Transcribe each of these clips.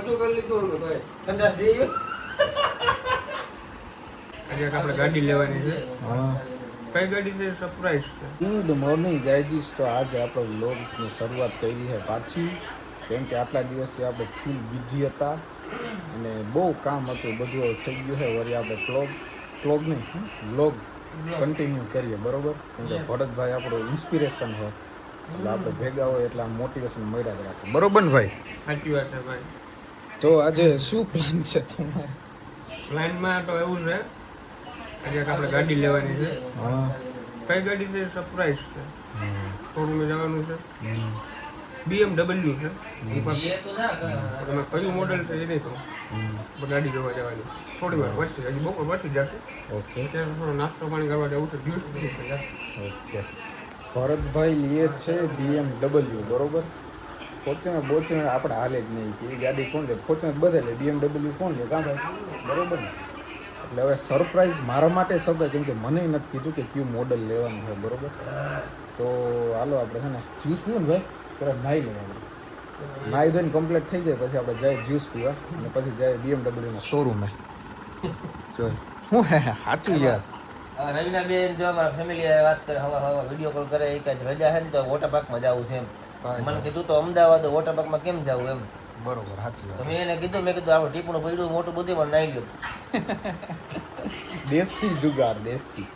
બધું કરી લીધું અમે ભાઈ. સંડાસ જઈ આજે આપણે ગાડી લેવાની છે. હા કઈ ગાડી છે? સરપ્રાઈઝ છે. Good morning guys. તો આજે આપણે વ્લોગની શરૂઆત કરી છે પાછી, કેમ કે આટલા દિવસથી આપણે ફૂલ બિઝી હતા અને બહુ કામ હતું. બધું હવે થઈ ગયું છે. વળી આપણે વ્લોગ કન્ટિન્યુ કરીએ, બરોબર? કેમ કે ભરતભાઈ આપણો ઇન્સ્પિરેશન છે, એટલે આપણે ભેગા હોય એટલે આમ મોટિવેશન મળ્યા જ રાખે, બરોબર ને ભાઈ? સાચી વાત છે ભાઈ. તો આજે શું પ્લાન છે તમારે? પ્લાનમાં તો એવું છે, આજે આપણે ગાડી લેવાની છે. હા કઈ ગાડી છે? સરપ્રાઈઝ છે. શોરૂમે જવાનું છે. BMW છે. તમે કયું મોડેલ છે એ નહીં કહું. ગાડી જોવા જવાની થોડી વાર પછી, હજી બપોર પછી જશે. ઓકે અત્યારે થોડો નાસ્તો પાણી કરવા જવું છે. જ્યુસ પીવું છે. ઓકે. ભરતભાઈ લીએ છે BMW, બરોબર? ફોર્ચ્યુનર આપણે હાલે જ નહીં કે એ ગાડી કોણ લે? ફોર્ચ્યુનર બધે લે, BMW કોણ લે? કાં ભાઈ, બરોબર ને? એટલે હવે સરપ્રાઈઝ મારા માટે સરપ્રાઈઝ, કેમ કે મને નથી કીધું કે કયું મોડલ લેવાનું છે, બરોબર? તો હાલો આપણે છે ને જ્યુસ પીવું ને ભાઈ, તરત નાહી લઈએ. આપણે નાહી ધોઈને કમ્પ્લીટ થઈ જાય પછી આપણે જાય જ્યુસ પીવા અને પછી જાય BMW ના શોરૂમે. જો હું હે સાચું યાર. રવિના બેન જો અમારા ફેમિલી વાત કરે, હવા વિડીયો કોલ કરે, એક જ રજા છે ને તો વોટર પાર્કમાં જવું છે એમ. મને કીધું તો અમદાવાદ વોટર પાર્કમાં કેમ જવું એમ. બરોબર, સાચી તો વાત. મેં એને કીધું, મેં કીધું આપણે ટીપણું પડ્યું મોટું બધું પણ નાઈ લ્યો. દેશી જુગાર, દેશી.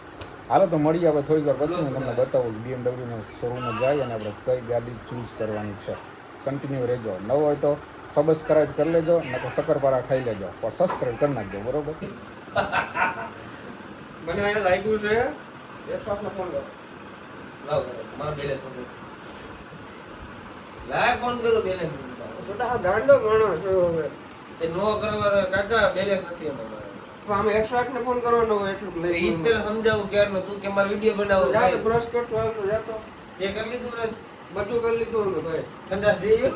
હાલો તો મળીએ આપણે થોડીક વાર પછી. હું તમને બતાવું BMW શોરૂમમાં જાય અને આપણે કઈ ગાડી ચૂઝ કરવાની છે. કન્ટિન્યુ રહેજો. ન હોય તો સબસ્ક્રાઈબ કરી લેજો, ન તો શક્કરપારા ખાઈ લેજો, પણ સબસ્ક્રાઈબ કરી નાખજો, બરોબર? મને એને લાગ્યું છે 108 નો ફોન કરો. લાવ મારો બેલેન્સ ફોન લાય ફોન કરું બેલેન્સ તો આ ગાંડો માણસ છે હવે. તે નો કરવા કાકા બેલેન્સ નથી અમારે. તો આમે 108 ને ફોન કરવાનો હોય એટલું લઈ. ઈ તને સમજાવું ક્યારનો તું કે મારો વિડિયો બનાવો જા તો બ્રશ કરતો આવતો જાતો. તે કરી લીધું બસ બધું કરી લીધું અમે ભાઈ. સંડાસ જઈ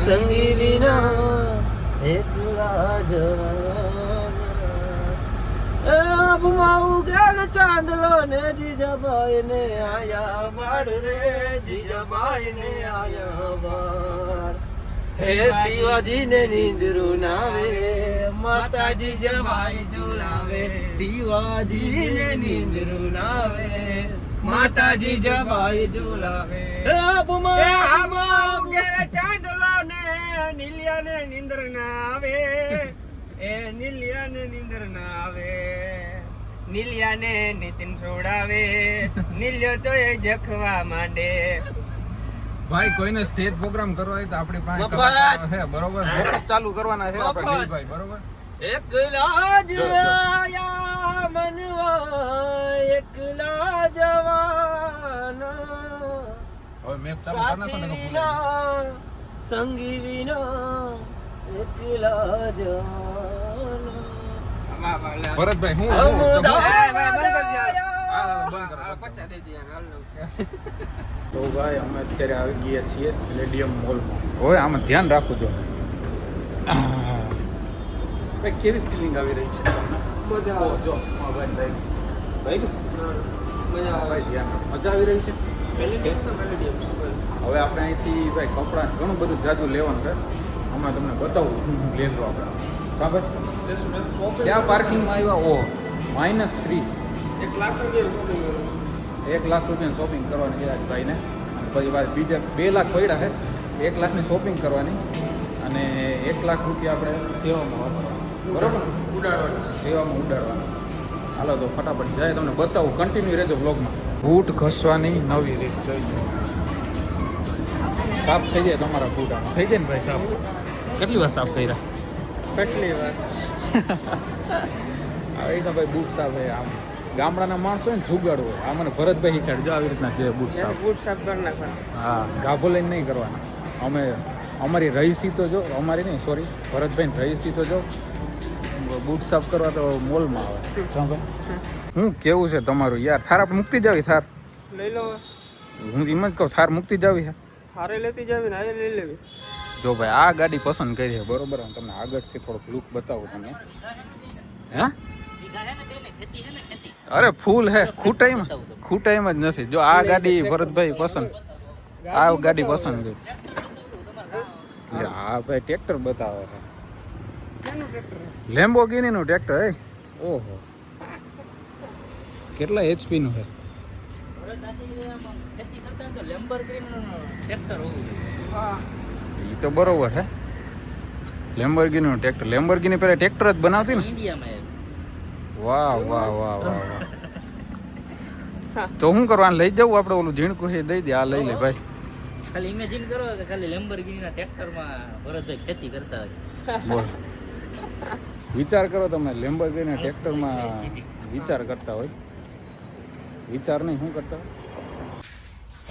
સંગીલીના એકલા જવાના આબમાં ઉગેલ ચાંદલો ને જીજાબાઈ ને આયા બાળ રે, જીજાબાઈ ને આયા બાળ. હે શિવાજી ને નીંદરું નાવે, માતાજી જમાઈ ઝુલાવે. શિવાજી ને નીંદરું નાવે, માતાજી જમાઈ ઝુલાવે. આબમાં ઉગેલ ચાંદલો ને નીલિયા ને નીંદર ના આવે, એ નીલિયા ને નીંદર ના આવે. નીલિયા ને નીતિન છોડાવે, નીલ્યો તો એ જખવા માંડે. ભાઈ કોઈને સ્ટેજ પ્રોગ્રામ કરવા હોય તો આપણી પાસે મફત કલાકારો છે, બરોબર? મફત ચાલુ કરવાના છે આપણે મફત. દિલભાઈ, બરોબર? એકલા જ આયા મનવા, એકલા જવાના. હવે મેપ ચાલુ કરી નાખો ને તો ભૂલાઈ જાય. સાથી સંગી વિના એકલા જવાના. ભરતભાઈ હું તો ભાઈ અમે અત્યારે આવી ગયા છીએ સ્ટેડિયમ મોલમાં. હોય આમાં ધ્યાન રાખવું જો. ભાઈ કેવી ફિલિંગ આવી રહી છે તમને? મજા આવે જો છે. હા ભાઈ ભાઈ મજા આવે ભાઈ ધ્યાન રાખો. મજા આવી રહી છે. પહેલી ટેક ના મેલેડી એમ શું ભાઈ. હવે આપણે અહીંથી ભાઈ કપડાં ઘણું બધું જાજુ લેવાનું છે. હમણાં તમને બતાવું શું શું લેજો આપણે. બરાબર? બેસું શોપિંગ ક્યાં પાર્કિંગમાં આવ્યા? ઓ -3. 1 લાખ રૂપિયા શોપિંગ કરું. 1 લાખ રૂપિયાની શોપિંગ કરવાની છે આજ ભાઈને. અને પછી વાત બીજા 2 લાખ પડ્યા છે. 1 લાખની શોપિંગ કરવાની અને 1 લાખ રૂપિયા આપણે સેવામાં વાપરવાના, બરોબર? ઉડાડવાનું. સેવામાં ઉડાડવાના. હાલો તો ફટાફટ જાય, તમને બતાવું. કન્ટિન્યુ રહેજો બ્લોગમાં. બૂટ ઘસવાની નવી રીત જોઈ. સાફ થઈ જાય તમારા બૂટ. આમ થઈ જાય ને ભાઈ સાફ? કેટલી વાર સાફ કર્યા? કેટલી વાર. હવે તો ભાઈ બૂટ સાફ હોય. આમ ગામડાના માણસો હોય ને જુગાડ હોય. આ મને ભરતભાઈ શીખાડજો આવી રીતના છે બૂટ સાફ. બૂટ સાફ કરી નાખવાના. હા, ગાભો લઈને નહીં કરવાના. અમે અમારી રહીસી તો જો, અમારી નહીં સોરી, ભરતભાઈ રહીસી તો જો બૂટ સાફ કરવા તો મોલમાં આવે. હું કેવું છે તમારું યાર? થાર આપણે મૂકતી જાવી થાર. લઈ લો. હું એમ જ કહું થાર મૂકતી જાવી છે. હારે લેતી જાવી ને હારે લઈ લેવી. જો ભાઈ આ ગાડી પસંદ કરી છે, બરોબર? હું તમને આગળથી થોડોક લુક બતાવું તમે. હે અરે ફૂલ હે, ખૂટાઈમાં જ નથી. જો આ ગાડી ભરતભાઈ પસંદ, આ ગાડી પસંદ કરી. હા ભાઈ ટ્રેક્ટર બતાવે છે, લેમ્બોર્ગિની નું ટ્રેક્ટર. હે ઓહો, કેટલા HP નું છે? એ તો બરોબર હે, લેમ્બોર્ગિની નું ટ્રેક્ટર. લેમ્બોર્ગિની પહેલા ટ્રેક્ટર જ બનાવતી ને. વાહ વાહ વાહ વાહ વાહ. તો શું કરવાનું, લઈ જવું આપણે? ઓલું ઝીણકું છે દઈ દે. આ લઈ લે ભાઈ. ખાલી ઇમેજિન કરો કે ખાલી લેમ્બોર્ગિનીના ટ્રેક્ટરમાં ભરતભાઈ ખેતી કરતા હોય. બોલ, વિચાર કરો તમે, લેમ્બોર્ગિનીના ટ્રેક્ટરમાં વિચાર કરતા હોય. વિચાર નહીં, શું કરતા હોય?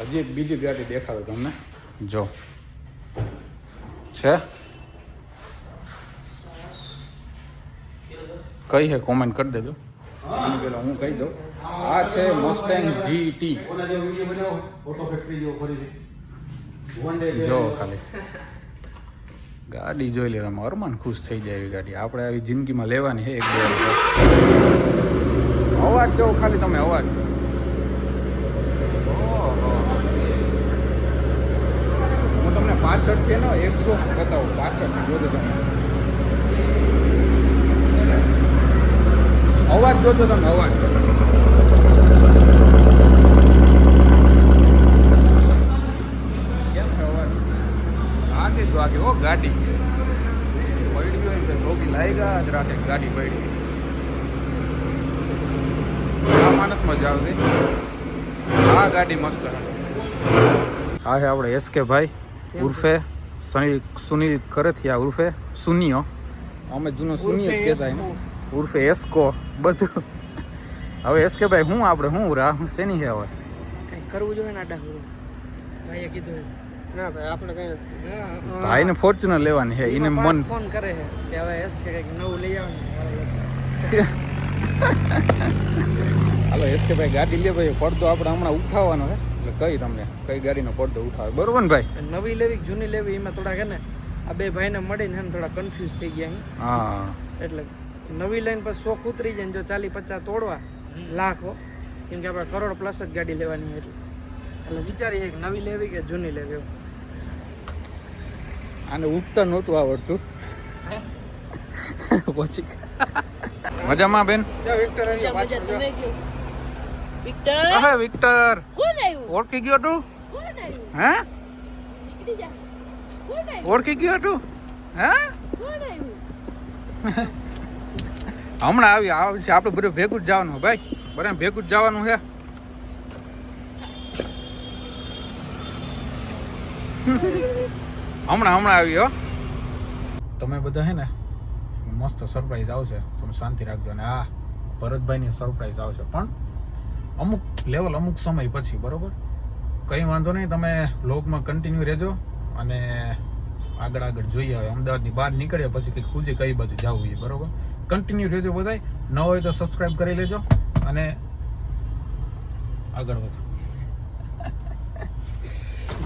હજી એક બીજી ગાડી દેખાડો તમને. જો છે કઈ છે કોમેન્ટ કરી દેજો. એની પેલા હું કહી દઉં, આ છે મસ્ટેંગ GT. જો ખાલી ગાડી જોઈ લેવામાં અરમાન ખુશ થઈ જાય એવી ગાડી આપણે આવી જિંદગીમાં લેવાની છે એક બે વાર. અવાજ જો ખાલી તમે, અવાજ. હું તમને પાછળથી એનો એક્ઝોસ્ટ બતાવું, પાછળથી જોજો તમે. અવાજ જોજો તમે, અવાજ. કેમ છે અવાજ? આગે તો આગે. ઓ ગાડી પડી ગયો એમ રોગી લાગ્યા જ રાખે ગાડી પડી. આ માનસ મજા આવતી. આ ગાડી મસ્ત. આ છે આપણે SK ભાઈ ઉર્ફે સુનિલ કરથિયા ઉર્ફે સુનિયો. અમે જૂનો સુનિયો જ કહેતા એને, ઉર્ફે એસ્કો બધું. હવે SK ભાઈ હું આપણે શું રાહ શેની છે હવે? કંઈક કરવું જોઈએ ને આડા ભાઈએ કીધું. ના ભાઈ આપણે કઈ નથી. ભાઈને ફોર્ચ્યુનર લેવાની છે. એને મન ફોન કરે છે કે હવે SK કંઈક નવું લઈ આવવાનું. હાલો SK ભાઈ ગાડી લે ભાઈ. પડદો આપણે હમણાં ઉઠાવવાનો છે એટલે કઈ તમને કઈ ગાડીનો પડદો ઉઠાવે, બરોબર ને ભાઈ? નવી લેવી કે જૂની લેવી એમાં થોડા કે ને આ બે ભાઈને મળીને એમ થોડા કન્ફ્યુઝ થઈ ગયા. હા, એટલે નવી લઈને પછી શોખ ઉતરી જાય ને જો 40-50 તોડવા લાખો, કેમ કે આપણે કરોડ પ્લસ જ ગાડી લેવાની હોય એટલે વિચારીએ કે નવી લેવી કે જૂની લેવી. આને ઉઠતા નહોતું આવડતું પછી. મજામાં બેન? હા વિક્ટર, ઓળખી ગયો તું? હે ઓળખી ગયો તું? હે હમણાં આવી છે. આપણે બધું ભેગું જ જવાનું ભાઈ, બરાબર ભેગું જ જવાનું છે. હમણાં આવ્યો. તમે બધા હે ને મસ્ત સરપ્રાઈઝ આવશે, તમે શાંતિ રાખજો. અને આ ભરતભાઈની સરપ્રાઈઝ આવશે પણ અમુક લેવલ અમુક સમય પછી, બરોબર? કંઈ વાંધો નહીં, તમે વ્લોગમાં કન્ટિન્યુ રહેજો અને આગળ જોઈએ. હવે અમદાવાદની બહાર નીકળ્યા પછી કંઈક ખુજી કઈ બાજુ જવું એ, બરોબર? કન્ટિન્યુ રહેજો બધાય. ન હોય તો સબસ્ક્રાઈબ કરી લેજો અને આગળ વધો.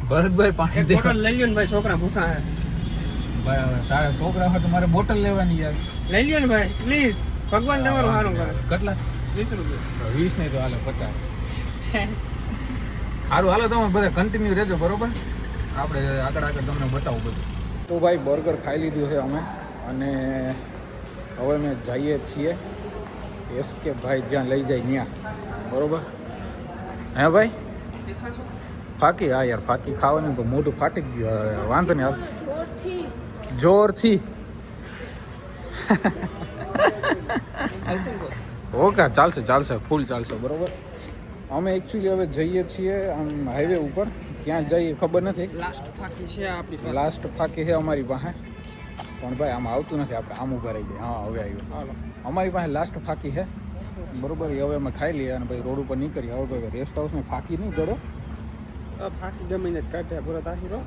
ભરતભાઈ પાણી બોટલ લઈ લ્યો ને ભાઈ, છોકરા ભૂખા હે ભાઈ. હવે તારા છોકરા હોય તો મારે બોટલ લેવાની યાર. લઈ લ્યો ને ભાઈ પ્લીઝ. ભગવાન તમારું સારું કરે. કેટલા? 20 રૂપિયા. 20 નહીં તો હાલે 50. સારું હાલો, તમે બધા કન્ટિન્યુ રહેજો, બરોબર? આપણે આગળ તમને બતાવું બધું. તો ભાઈ બર્ગર ખાઈ લીધું છે અમે અને હવે અમે જઈએ છીએ SK ભાઈ જ્યાં લઈ જાય ત્યાં, બરોબર? હે ભાઈ ફાકી? હા યાર ફાકી ખાવાનું તો મોઢું ફાટી ગયું. વાંધો નહીં, હાલ જોરથી. ઓકે ચાલશે ફૂલ ચાલશે, બરોબર? અમે એકચ્યુઅલી હવે જઈએ છીએ આમ હાઈવે ઉપર. ક્યાં જઈએ ખબર નથી. લાસ્ટ ફાકી છે આપણી પાસે. લાસ્ટ ફાકી છે અમારી પાસે, પણ ભાઈ આમ આવતું નથી. આપણે આમ ઉભા રહી ગયા. હા હવે આવ્યું. હાલો, અમારી પાસે લાસ્ટ ફાકી છે, બરોબર? એ હવે અમે ખાઈ લઈએ અને ભાઈ રોડ ઉપર નીકળીએ. હવે ભાઈ રેસ્ટ હાઉસમાં ફાકી નહીં ચડો. ફાકી જમીને જ કાઢ્યા પૂરો તાહીરો.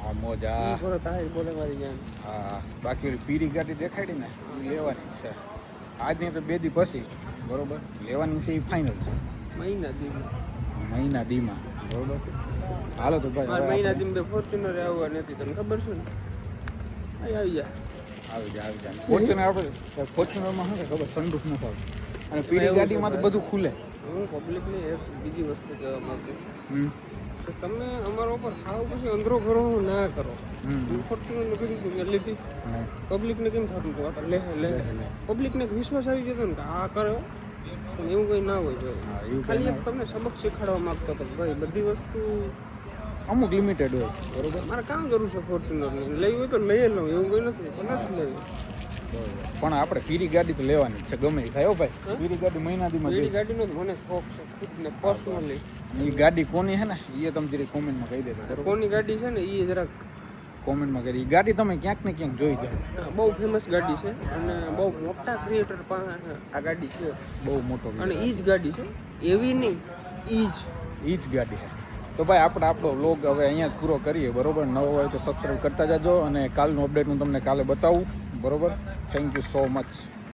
હા મોજા. પૂરો તાહીર બોલે મારી જાન. હા, બાકી ઓલી પીરી ગાડી દેખાડી ને એ લેવાની જ છે. આજની તો 2 દી પછી, બરોબર? લેવાની છે એ ફાઇનલ છે. મહિના દીમાં, બરોબર? હાલો તો ભાઈ મહિના દી બે ફોર્ચ્યુનર આવવા નથી, તમને ખબર છે ને? આવી જા. ફોર્ચ્યુનર આપણે ફોર્ચ્યુનરમાં શું છે ખબર? સનરૂફ નથી આવતું. અને પીળી ગાડીમાં તો બધું ખુલે. હું પબ્લિકને એક બીજી વસ્તુ કહેવા માંગુ હમ કે તમે અમારા ઉપર હાવ પછી અંદરો ઘરો ના કરો. હમ. હું ફોર્ચ્યુનર કીધું હતું કે લીધી હા. પબ્લિકને કેમ થતું હતું આ તો લે પબ્લિકને એક વિશ્વાસ આવી જતો ને કે આ કરે પણ એવું કંઈ ના હોય હા, ભાઈ. એવું ખાલી કંઈ એક તમને સબક શીખવાડવા માંગતો હતો કે ભાઈ બધી વસ્તુ અમુક લિમિટેડ હોય બરોબર. મારે કામ જરૂર છે ફોર્ચ્યુનરની લેવી હોય તો લઈ લઉં એવું કંઈ નથી પણ નથી લેવી. પણ આપણે પીરી ગાડી તો લેવાની જ છે ગમે એ થાય હો ભાઈ. પીરી ગાડી મહિનાદીમાં બીજી ગાડીનો જ મને શોખ છે ખુદને પર્સનલી. એ ગાડી કોની છે ને એ તમે જરી કોમેન્ટમાં કહી દેજો બરોબર. કોની ગાડી છે ને એ જરાક કોમેન્ટમાં કરી એ ગાડી તમે ક્યાંક ને ક્યાંક જોઈ જાઓ. બહુ ફેમસ ગાડી છે અને બહુ મોટા ક્રિએટર પાસે આ ગાડી છે બહુ મોટો અને એ જ ગાડી છે એવી નહીં એ જ ગાડી છે. તો ભાઈ આપણે આપણો વ્લોગ હવે અહીંયા જ પૂરો કરીએ બરોબર. નવો હોય તો સબસ્ક્રાઈબ કરતા જાજો અને કાલનું અપડેટ હું તમને કાલે બતાવું બરોબર. Thank you so much.